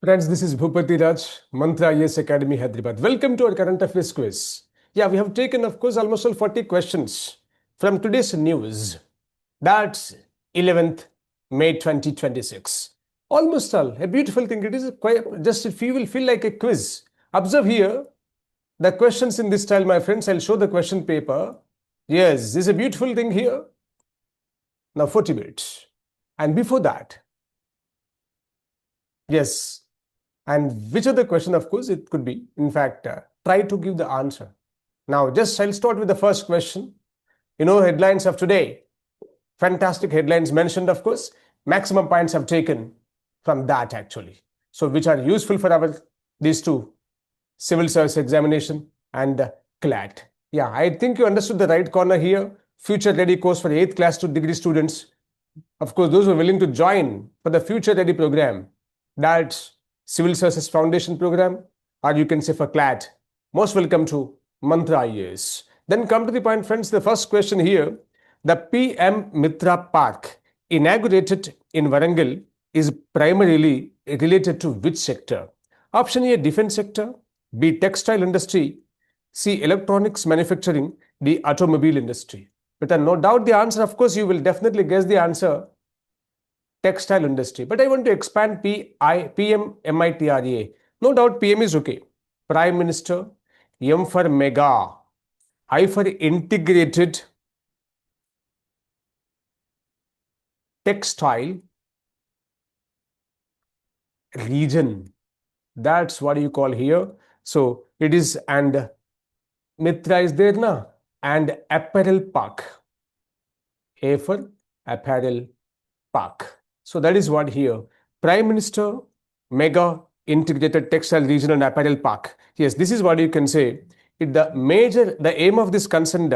Friends, this is Bhupati Raj, Mantra IAS Academy, Hyderabad. Welcome to our current affairs quiz. Yeah, we have taken, of course, almost all 40 questions from today's news. That's 11th May 2026. Almost all. A beautiful thing. It is quite just if you will feel like a quiz. Observe here the questions in this style, my friends. I'll show the question paper. Yes, this is a beautiful thing here. Now 40 minutes. And before that, yes. And which other question, of course, it could be. In fact, try to give the answer. Now, I'll start with the first question. Headlines of today. Fantastic headlines mentioned, of course. Maximum points have taken from that, actually. So, which are useful for these two, Civil Service Examination and CLAT. Yeah, I think you understood the right corner here. Future Ready course for 8th class to degree students. Of course, those who are willing to join for the Future Ready program. That's Civil Services Foundation Program, or you can say for CLAT. Most welcome to Mantra IAS. Then come to the point, friends. The first question here. The PM Mitra Park inaugurated in Warangal is primarily related to which sector? Option A, defense sector. B, textile industry. C, electronics manufacturing. D, automobile industry. But no doubt the answer, of course, you will definitely guess the answer. Textile industry. But I want to expand PM MITRA. No doubt PM is okay. Prime Minister, M for mega, I for integrated textile region. That's what you call here. So it is, and Mitra is there na, and apparel park. A for apparel park. So that is what here. Prime Minister, Mega Integrated Textile Region and Apparel Park. Yes, this is what you can say. The aim of this concerned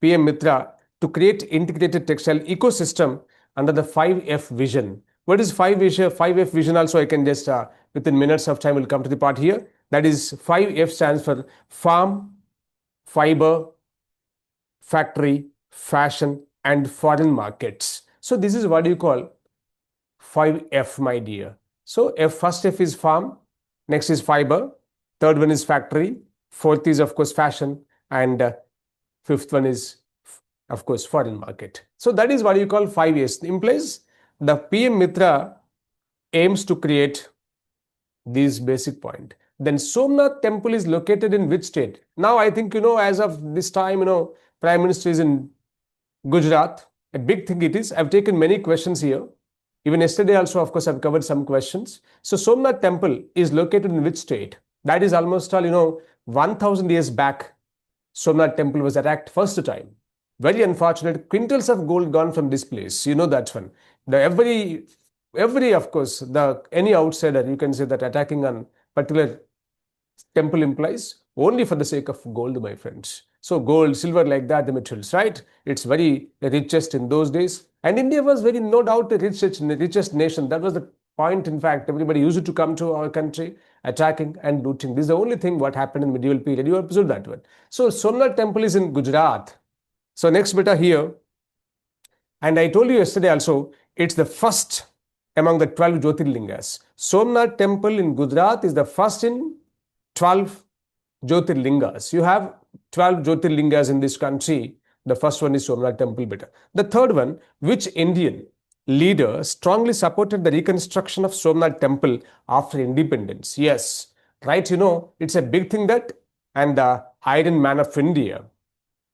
PM Mitra to create integrated textile ecosystem under the 5F vision. What is 5F vision? Also, I can just within minutes of time will come to the part here. That is 5F stands for farm, fiber, factory, fashion, and foreign markets. So this is what you call 5F, my dear. So first F is farm, next is fiber, third one is factory, fourth is of course fashion, and fifth one is of course foreign market. So that is what you call 5F. Implies the PM Mitra aims to create this basic point. Then Somnath temple is located in which state? Now I think as of this time Prime Minister is in Gujarat. A big thing it is. I've taken many questions here. Even yesterday also, of course, I've covered some questions. So Somnath temple is located in which state? That is almost all, 1000 years back, Somnath temple was attacked first time. Very unfortunate. Quintals of gold gone from this place. You know that one. Every, of course, any outsider, you can say that attacking on particular temple implies only for the sake of gold, my friends. So gold, silver, like that, the materials, right? It's very richest in those days. And India was very, no doubt, the richest nation. That was the point, in fact. Everybody used to come to our country, attacking and looting. This is the only thing what happened in medieval period. You observed that one. So Somnath temple is in Gujarat. So next beta here. And I told you yesterday also, it's the first among the 12 Jyotirlingas. Somnath temple in Gujarat is the first in 12 Jyotirlingas. You have 12 Jyotirlingas in this country. The first one is Somnath temple beta. The third one, which Indian leader strongly supported the reconstruction of Somnath temple after independence? Yes, right, it's a big thing that, and the Iron Man of India.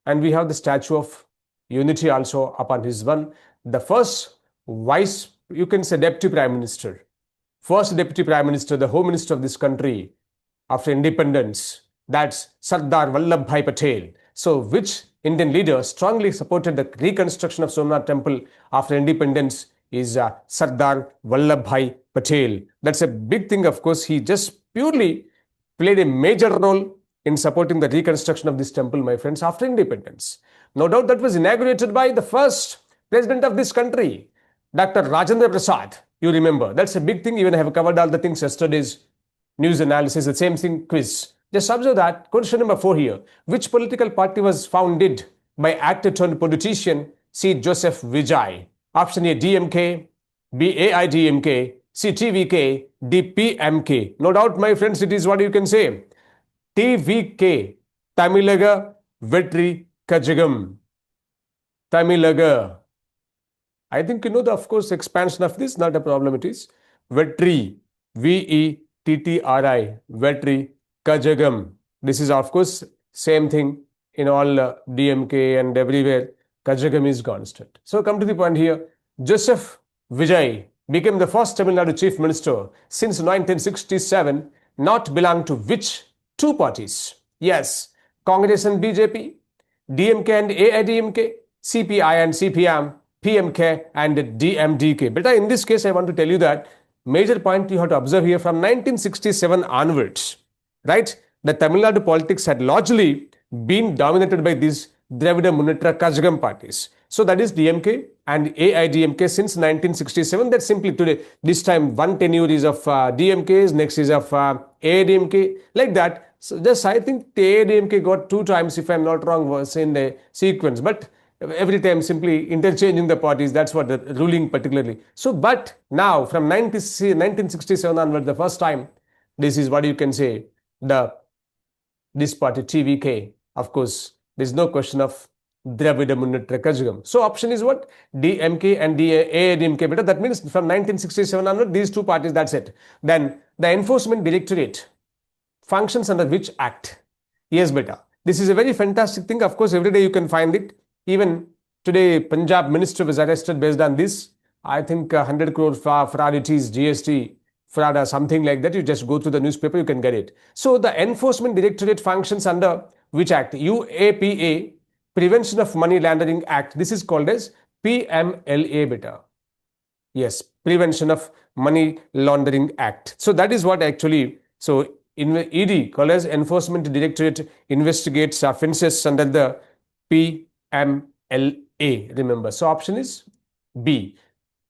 And we have the Statue of Unity also upon his one. The first vice, you can say deputy prime minister, first deputy prime minister, the home minister of this country after independence, that's Sardar Vallabhbhai Patel. So which Indian leader strongly supported the reconstruction of Somnath temple after independence is Sardar Vallabhbhai Patel. That's a big thing, of course. He just purely played a major role in supporting the reconstruction of this temple, my friends, after independence. No doubt that was inaugurated by the first president of this country, Dr. Rajendra Prasad. You remember, that's a big thing. Even I have covered all the things yesterday's news analysis, the same thing, quiz. Just observe that. Question number 4 here. Which political party was founded by actor turned politician C. Joseph Vijay? Option A, DMK, B, AIDMK, C. TVK. D. PMK. No doubt, my friends, it is what you can say. TVK. Tamilaga Vetri Kajagam. Tamilaga. I think you know the, of course, expansion of this, not a problem it is. Vetri. VETTRI. Vetri Kajagam. This is, of course, same thing in all DMK and everywhere. Kajagam is constant. So come to the point here. Joseph Vijay became the first Tamil Nadu Chief Minister since 1967, not belong to which two parties? Yes, Congress and BJP, DMK and AIDMK, CPI and CPM, PMK and DMDK. But in this case, I want to tell you that major point you have to observe here from 1967 onwards, right? The Tamil Nadu politics had largely been dominated by these Dravida Munnetra Kazhagam parties. So that is DMK and AIDMK since 1967. That's simply today. This time one tenure is of DMKs, next is of AIDMK, like that. So just I think the AIDMK got 2 times, if I'm not wrong, was in the sequence. But every time simply interchanging the parties, that's what the ruling particularly. So but now from 1967 onward, the first time, this is what you can say, this party TVK, of course, there's no question of Dravida Munnetra Kazhagam. So option is what? DMK and AIDMK. Better. That means from 1967 onward, these two parties, that's it. Then the Enforcement Directorate functions under which act? Yes, beta. This is a very fantastic thing. Of course, every day you can find it. Even today, Punjab minister was arrested based on this. I think 100 crore fraud it is, GST fraud or something like that. You just go through the newspaper, you can get it. So the Enforcement Directorate functions under which act? UAPA, Prevention of Money Laundering Act. This is called as PMLA, beta. Yes, Prevention of Money Laundering Act. So that is what actually, so in ED, called as Enforcement Directorate, investigates offences under the PMLA. Remember, so option is B.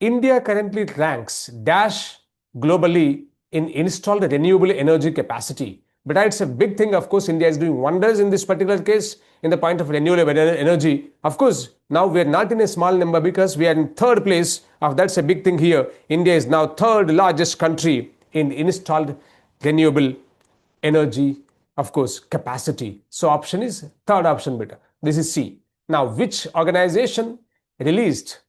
India currently ranks dash globally in installed renewable energy capacity. But it's a big thing. Of course, India is doing wonders in this particular case in the point of renewable energy. Of course, now we are not in a small number because we are in 3rd place. That's a big thing here. India is now 3rd largest country in installed renewable energy, of course, capacity. So option is 3rd option, beta. This is C. Now, which organization released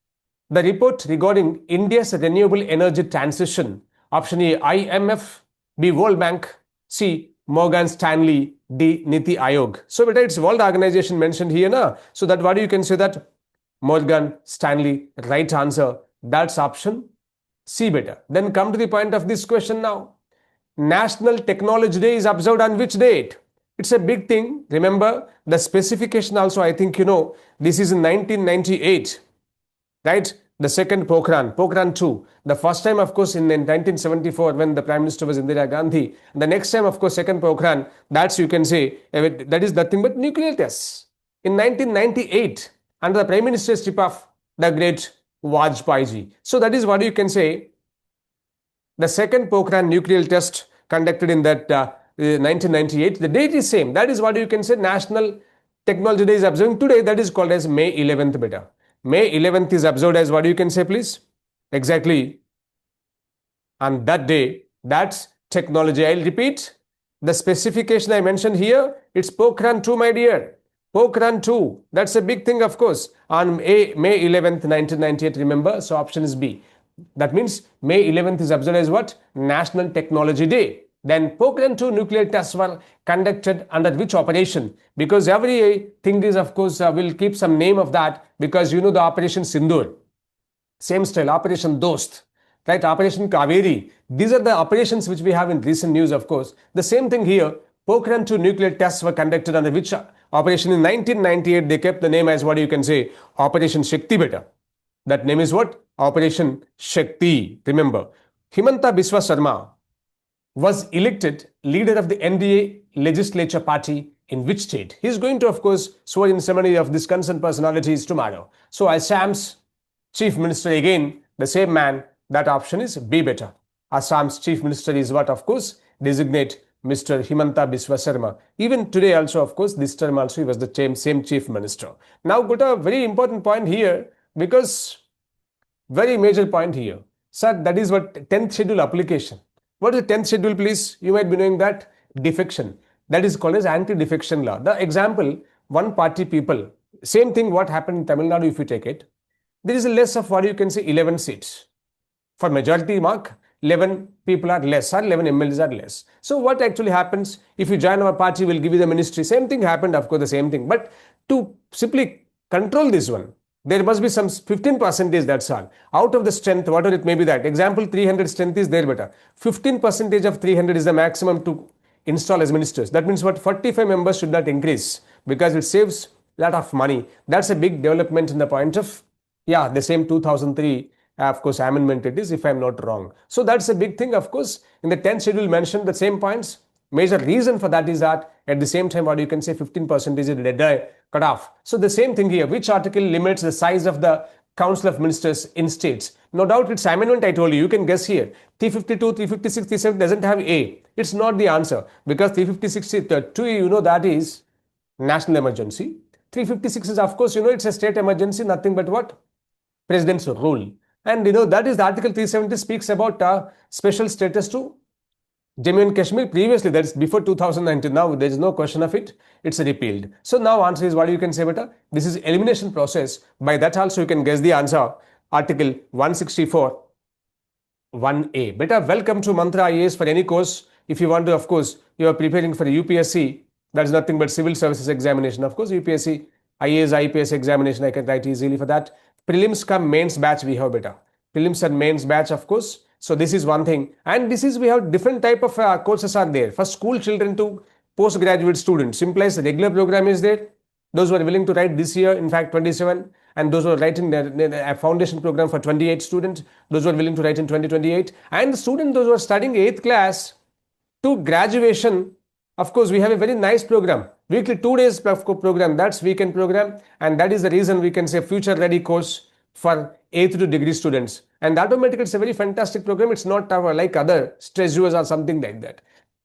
the report regarding India's renewable energy transition? Option A, IMF, B, World Bank, C, Morgan Stanley, D, Niti Aayog. So beta, it's World Organization mentioned here, na? So that what you can say that Morgan Stanley, right answer. That's option C, beta. Then come to the point of this question now. National Technology Day is observed on which date? It's a big thing. Remember the specification also, I think you know, this is in 1998, right? The second Pokhran 2. The first time, of course, in 1974 when the Prime Minister was Indira Gandhi. The next time, of course, second Pokhran, that's you can say, that is nothing but nuclear tests. In 1998, under the Prime Ministership of the great Vajpayee ji. So that is what you can say, the second Pokhran nuclear test conducted in that 1998. The date is same. That is what you can say, National Technology Day is observing today. That is called as May 11th, beta. May 11th is observed as what you can say, please? Exactly. On that day, that's technology. I'll repeat. The specification I mentioned here, it's Pokhran 2, my dear. Pokhran 2. That's a big thing, of course. On May 11th, 1998, remember? So option is B. That means May 11th is observed as what? National Technology Day. Then Pokhran 2 nuclear tests were conducted under which operation? Because every thing is, of course, will keep some name of that, because you know the Operation Sindoor. Same style, Operation Dost, right? Operation Kaveri. These are the operations which we have in recent news, of course. The same thing here. Pokhran 2 nuclear tests were conducted under which operation? In 1998, they kept the name as what you can say, Operation Shakti, beta. That name is what? Operation Shakti. Remember, Himanta Biswa Sarma was elected leader of the NDA legislature party in which state? He is going to, of course, swear in ceremony of this concerned personalities tomorrow. So Assam's chief minister, again, the same man. That option is B, beta. Assam's chief minister is what, of course, designate Mr. Himanta Biswa Sarma. Even today also, of course, this term also he was the same chief minister. Now got a very important point here, because very major point here. Sir, that is what 10th schedule application. What is the 10th schedule, please? You might be knowing that defection. That is called as anti-defection law. The example, one party people, same thing what happened in Tamil Nadu if you take it. There is a less of what you can say 11 seats. For majority mark, 11 people are less or 11 MLAs are less. So what actually happens if you join our party, we'll give you the ministry. Same thing happened, of course, the same thing. But to simply control this one, there must be some 15%, that's all. Out of the strength, whatever it may be that. Example, 300 strength is there, better. 15% of 300 is the maximum to install as ministers. That means what 45 members should not increase because it saves a lot of money. That's a big development in the point of, yeah, the same 2003 of course amendment it is, if I'm not wrong. So that's a big thing. Of course, in the 10th schedule mentioned the same points. Major reason for that is that at the same time what you can say 15% is dead cut off. So the same thing here. Which article limits the size of the Council of Ministers in states? No doubt it's amendment I told you. You can guess here. 352, 356, 37 doesn't have A. It's not the answer because 356 2 you know that is national emergency. 356 is of course you know it's a state emergency, nothing but what? President's rule. And you know that is the article 370 speaks about special status to Jammu and Kashmir. Previously, that is before 2019. Now there is no question of it. It's repealed. So now answer is what you can say, beta. This is elimination process. By that also you can guess the answer. Article 164 1A. Beta, welcome to Mantra IAS for any course. If you want to, of course, you are preparing for the UPSC. That is nothing but Civil Services Examination. Of course, UPSC IAS IPS examination I can write easily for that. Prelims come mains batch we have, beta. Prelims and mains batch, of course. So this is one thing. And this is, we have different type of courses are there. For school children to postgraduate students. Implies the regular program is there. Those who are willing to write this year, in fact 27. And those who are writing their foundation program for 28 students. Those who are willing to write in 2028. And the students, those who are studying 8th class to graduation. Of course, we have a very nice program. Weekly 2 days program, that's weekend program, and that is the reason we can say future ready course for 8th to degree students. And automatically it's a very fantastic program. It's not like other stresuous or something like that.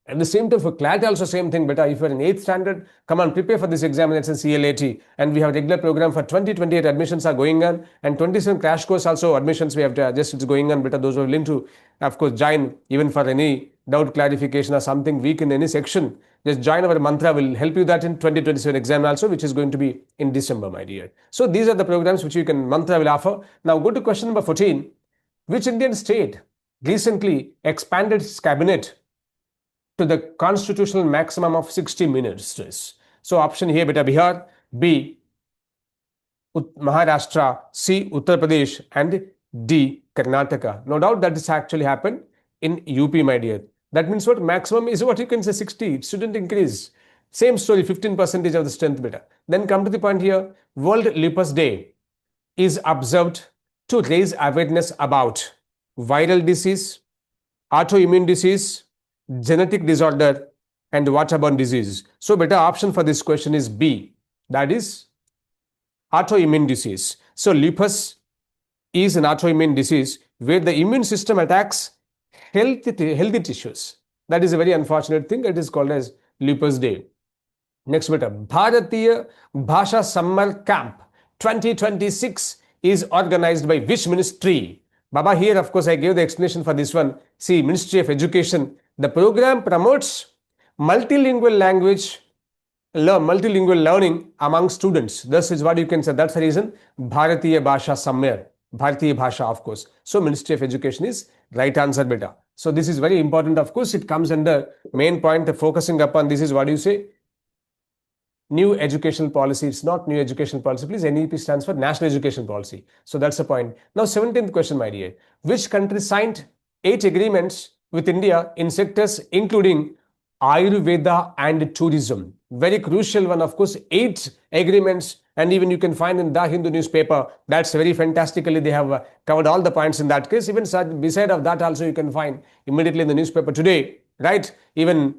At the same time for CLAT also same thing, but if you're in 8th standard, come on, prepare for this examination CLAT. And we have regular program for 2028 admissions are going on, and 27 crash course also admissions we have to adjust, it's going on, but those who are willing to, of course, join even for any doubt clarification or something weak in any section, just join our mantra, will help you that in 2027 exam also, which is going to be in December, my dear. So these are the programs which you can mantra will offer. Now go to question number 14. Which Indian state recently expanded its cabinet to the constitutional maximum of 60 ministers? So option here, beta, Bihar, B, Maharashtra, C, Uttar Pradesh, and D, Karnataka. No doubt that this actually happened in UP, my dear. That means what? Maximum is what you can say 60. It shouldn't increase. Same story, 15% of the strength, beta. Then come to the point here. World Lupus Day is observed to raise awareness about viral disease, autoimmune disease, genetic disorder, and waterborne disease. So better option for this question is B. That is autoimmune disease. So lupus is an autoimmune disease where the immune system attacks healthy tissues. That is a very unfortunate thing. It is called as Lupus Day. Next beta, Bharatiya Bhasha Summer Camp 2026 is organized by which ministry? Baba, here of course I gave the explanation for this one. See, Ministry of Education. The program promotes multilingual learning among students. This is what you can say. That's the reason Bharatiya Bhasha Summer. Bharatiya Bhasha, of course. So Ministry of Education is right answer, beta. So this is very important. Of course, it comes under main point focusing upon this is what you say. New educational policy. It's not new educational policy. Please, NEP stands for National Education Policy. So that's the point. Now, 17th question, my dear. Which country signed 8 agreements with India in sectors including Ayurveda and tourism? Very crucial one, of course, 8 agreements, and even you can find in the Hindu newspaper, that's very fantastically, they have covered all the points in that case. Even beside of that also you can find immediately in the newspaper today, right? Even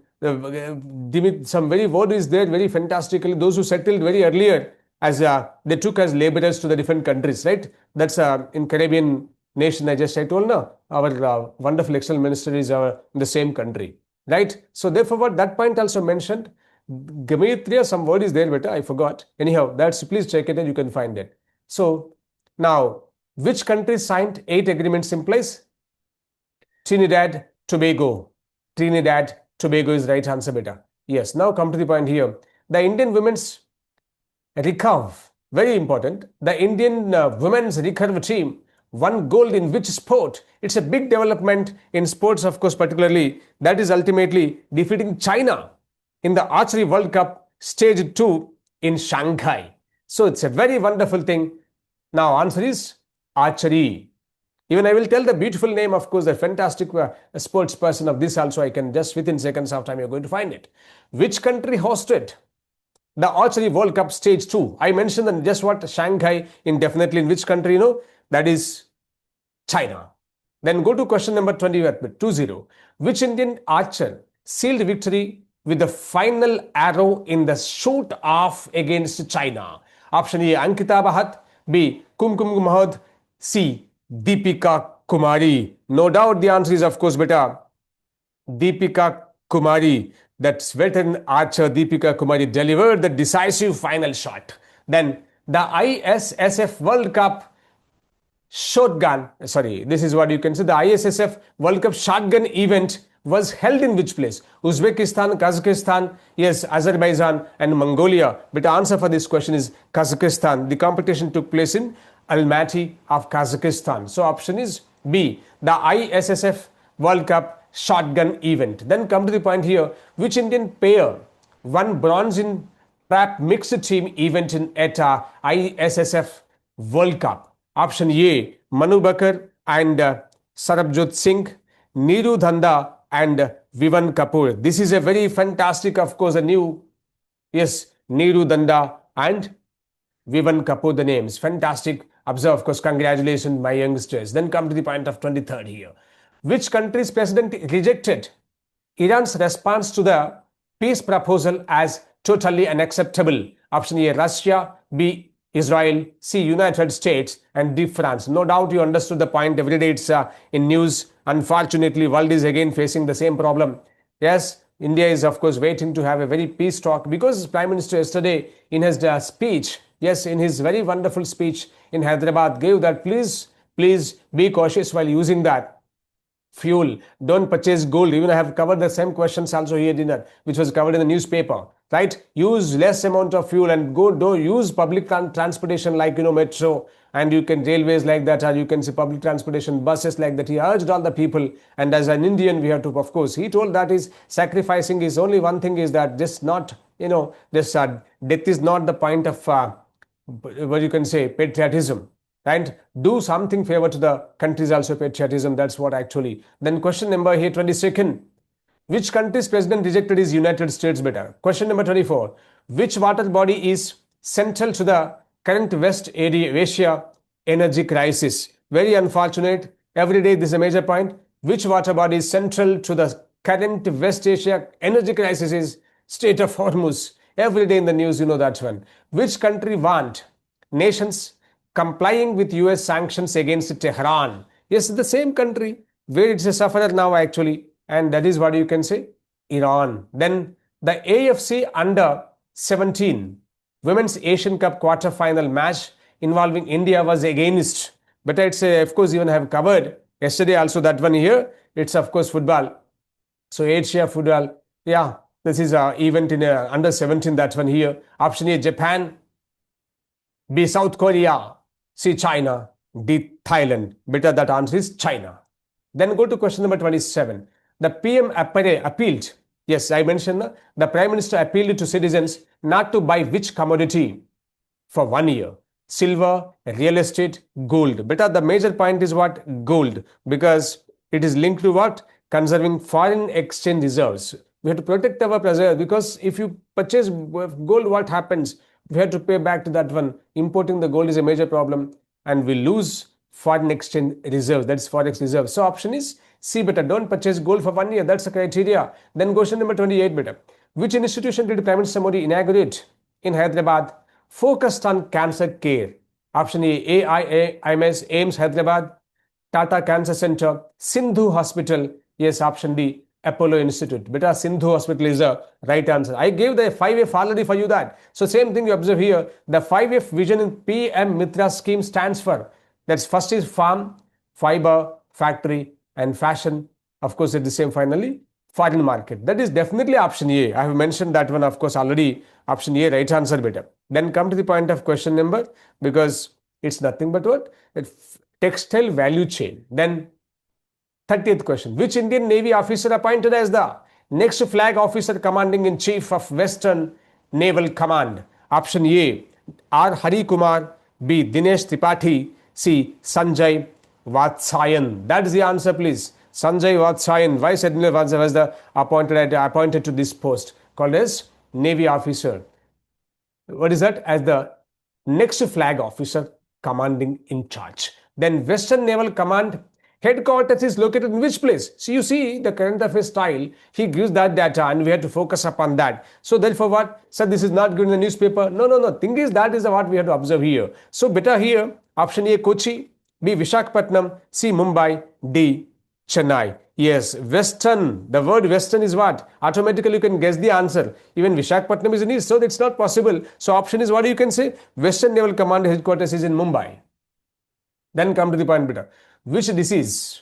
some very word is there, very fantastically, those who settled very earlier as they took as laborers to the different countries, right? That's in Caribbean nation, I told now, our wonderful excellent minister is in the same country, right? So therefore what that point also mentioned, Gamitria, some word is there, but I forgot. Anyhow, that's, please check it and you can find it. So now, which country signed 8 agreements implies Trinidad, Tobago. Trinidad, Tobago is right answer, beta. Yes, now come to the point here. The Indian women's recurve, very important. The Indian women's recurve team won gold in which sport? It's a big development in sports, of course, particularly. That is ultimately defeating China in the Archery World Cup Stage 2 in Shanghai. So it's a very wonderful thing. Now, answer is archery. Even I will tell the beautiful name, of course, the fantastic sports person of this also. I can just within seconds of time, you're going to find it. Which country hosted the Archery World Cup Stage 2? I mentioned that just what Shanghai, indefinitely in which country, you know? That is China. Then go to question number 20. Which Indian archer sealed victory with the final arrow in the shoot-off against China? Option A, Ankita Bahat. B, Kumkum Mahad. C, Deepika Kumari. No doubt the answer is, of course, beta, Deepika Kumari. That veteran archer Deepika Kumari delivered the decisive final shot. Then the ISSF World Cup shotgun, this is what you can say, the ISSF World Cup shotgun event was held in which place? Uzbekistan, Kazakhstan, yes, Azerbaijan and Mongolia. But the answer for this question is Kazakhstan. The competition took place in Almaty of Kazakhstan. So option is B, the ISSF World Cup shotgun event. Then come to the point here. Which Indian pair won bronze in trap mixed team event in ETA ISSF World Cup? Option A, Manu Bakar and Sarabjot Singh, Neeru Dhanda and Vivan Kapoor. This is a very fantastic, of course, a new, yes, Neeru Dhanda and Vivan Kapoor, the names. Fantastic. Observe, of course, congratulations, my youngsters. Then come to the point of 23rd here. Which country's president rejected Iran's response to the peace proposal as totally unacceptable? Option A, Russia. B, Israel. C, United States. And D, France. No doubt you understood the point. Every day it's in news. Unfortunately, world is again facing the same problem. Yes, India is, of course, waiting to have a very peace talk because Prime Minister yesterday in his speech, yes, in his very wonderful speech in Hyderabad, gave that please be cautious while using that fuel. Don't purchase gold. Even I have covered the same questions also here dinner, which was covered in the newspaper, right? Use less amount of fuel and don't use public transportation like, metro, and you can railways like that, or you can see public transportation buses like that. He urged all the people, and as an Indian we have to, of course, he told that is sacrificing is only one thing, is that this not, this death is not the point of what you can say patriotism, right? Do something favor to the countries also patriotism. That's what actually. Then question number here 22nd. Which country's president rejected his United States better? Question number 24. Which water body is central to the current West Asia energy crisis? Very unfortunate. Every day this is a major point. Which water body is central to the current West Asia energy crisis is Strait of Hormuz. Every day in the news, that one. Which country warned nations complying with US sanctions against Tehran? Yes, the same country where it's a sufferer now actually. And that is what you can say, Iran. Then the AFC Under 17 Women's Asian Cup quarter-final match involving India was against. But it's, of course, even have covered yesterday also that one here. It's, of course, football. So Asia football. Yeah, this is an event in Under 17, that one here. Option A, Japan. B, South Korea. C, China. D, Thailand. Better that answer is China. Then go to question number 27. The PM appealed. Yes, I mentioned the Prime Minister appealed to citizens not to buy which commodity for 1 year? Silver, real estate, gold. But the major point is what? Gold. Because it is linked to what? Conserving foreign exchange reserves. We have to protect our reserves, because if you purchase gold, what happens? We have to pay back to that one. Importing the gold is a major problem, and we lose foreign exchange reserves. That's forex reserves. So option is C, better. Don't purchase gold for 1 year. That's the criteria. Then question number 28, better. Which institution did Prime Minister Modi inaugurate in Hyderabad focused on cancer care? Option A, AIMS Hyderabad, Tata Cancer Center, Sindhu Hospital. Yes, option D, Apollo Institute. Better, Sindhu Hospital is the right answer. I gave the 5F already for you that. So same thing you observe here. The 5F vision in PM Mitra scheme stands for, that's first is farm, fiber, factory, and fashion, Of course, at the same finally, foreign market. That is definitely option A. I have mentioned that one, of course, already. Option A, right answer better. Then come to the point of question number, because it's nothing but what? Textile value chain. Then 30th question. Which Indian Navy officer appointed as the next flag officer commanding in chief of Western Naval Command? Option A, R. Hari Kumar, B. Dinesh Tripathi, C. Sanjay Vatsayan. That is the answer, please. Sanjay Vatsayan, Vice Admiral Vatsayan, was the appointed to this post, called as Navy officer. What is that? As the next flag officer commanding in charge. Then Western Naval Command headquarters is located in which place? So you see the current affairs style, he gives that data and we have to focus upon that. So therefore what? So this is not good in the newspaper. No. Thing is, that is what we have to observe here. So better here, option A, Kochi, B, Visakhapatnam, C, Mumbai, D, Chennai. Yes, Western. The word Western is what? Automatically you can guess the answer. Even Visakhapatnam is in East, so it's not possible. So option is what you can say? Western Naval Command headquarters is in Mumbai. Then come to the point better. Which disease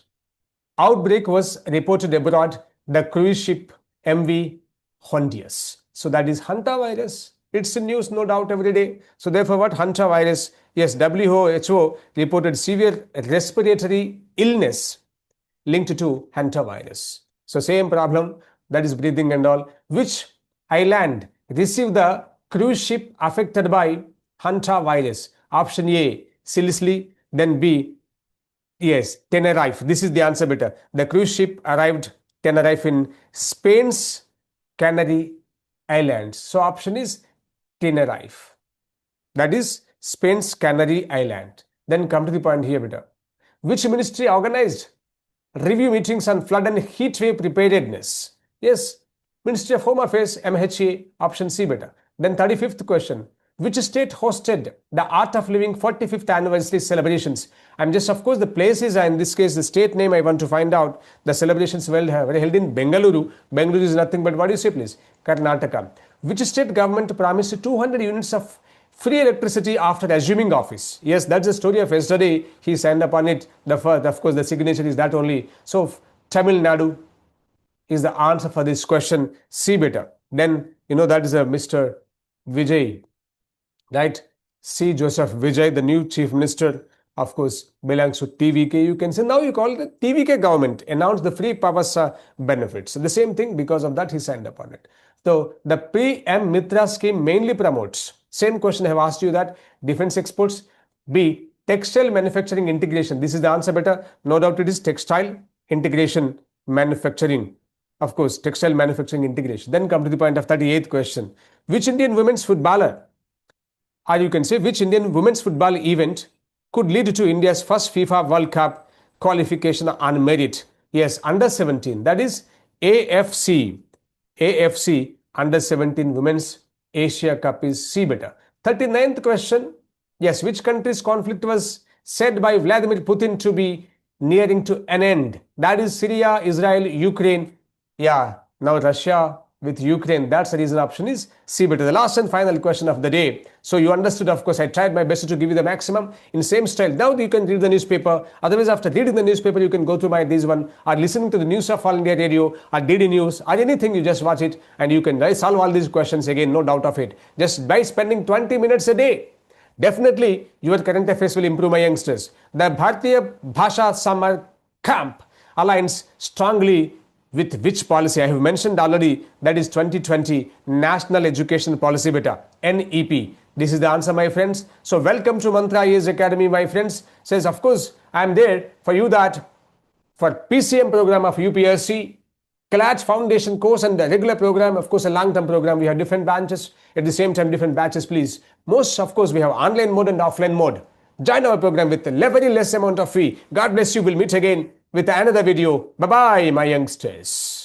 outbreak was reported abroad the cruise ship MV Hondius? So that is hantavirus. It's in news, no doubt, every day. So therefore what? Hantavirus. Yes, WHO reported severe respiratory illness linked to hantavirus. So same problem, that is breathing and all. Which island received the cruise ship affected by hantavirus? Option A, Sicily. Then B, yes, Tenerife. This is the answer better. The cruise ship arrived Tenerife in Spain's Canary Islands. So option is Tenerife. That is Spain's Canary Island. Then come to the point here better. Which ministry organized review meetings on flood and heat wave preparedness? Yes, Ministry of Home Affairs, MHA, option C better. Then 35th question. Which state hosted the Art of Living 45th anniversary celebrations? I'm just, of course, the place is, in this case, the state name I want to find out. The celebrations were held in Bengaluru. Bengaluru is nothing but, what do you say, please? Karnataka. Which state government promised 200 units of free electricity after assuming office? Yes, that's the story of yesterday. He signed up on it. The first, of course, the signature is that only. So Tamil Nadu is the answer for this question. C better. Then, that is a Mr. Vijay. Right? C. Joseph Vijay, the new chief minister, of course, belongs to TVK. You can say now you call it the TVK government, announced the free Pavasa benefits. So the same thing, because of that he signed up on it. So the PM Mitra scheme mainly promotes, same question I have asked you, that defense exports. B, textile manufacturing integration. This is the answer better. No doubt it is textile integration manufacturing. Of course, textile manufacturing integration. Then come to the point of 38th question. Which Indian women's footballer, or you can say which Indian women's football event could lead to India's first FIFA World Cup qualification on merit? Yes, under 17. That is AFC under 17 Women's Asia Cup is C better. 39th question. Yes, which country's conflict was said by Vladimir Putin to be nearing to an end? That is Syria, Israel, Ukraine. Yeah, now Russia with Ukraine. That's the reason option is C better. The last and final question of the day. So you understood, of course, I tried my best to give you the maximum in same style. Now you can read the newspaper. Otherwise, after reading the newspaper, you can go through this one, or listening to the news of All India Radio, or DD News, or anything. You just watch it and you can solve all these questions again, no doubt of it. Just by spending 20 minutes a day. Definitely, your current affairs will improve, my youngsters. The Bharatiya Bhasha Summer Camp aligns strongly with which policy? I have mentioned already, that is 2020 National Education Policy Beta, NEP. This is the answer, my friends. So welcome to Mantra IAS Academy, my friends. Says, of course, I am there for you that for PCM program of UPSC, CLAT Foundation course and the regular program, of course, a long-term program. We have different branches. At the same time, different batches, please. Most, of course, we have online mode and offline mode. Join our program with a very less amount of fee. God bless you. We'll meet again with another video. Bye-bye, my youngsters.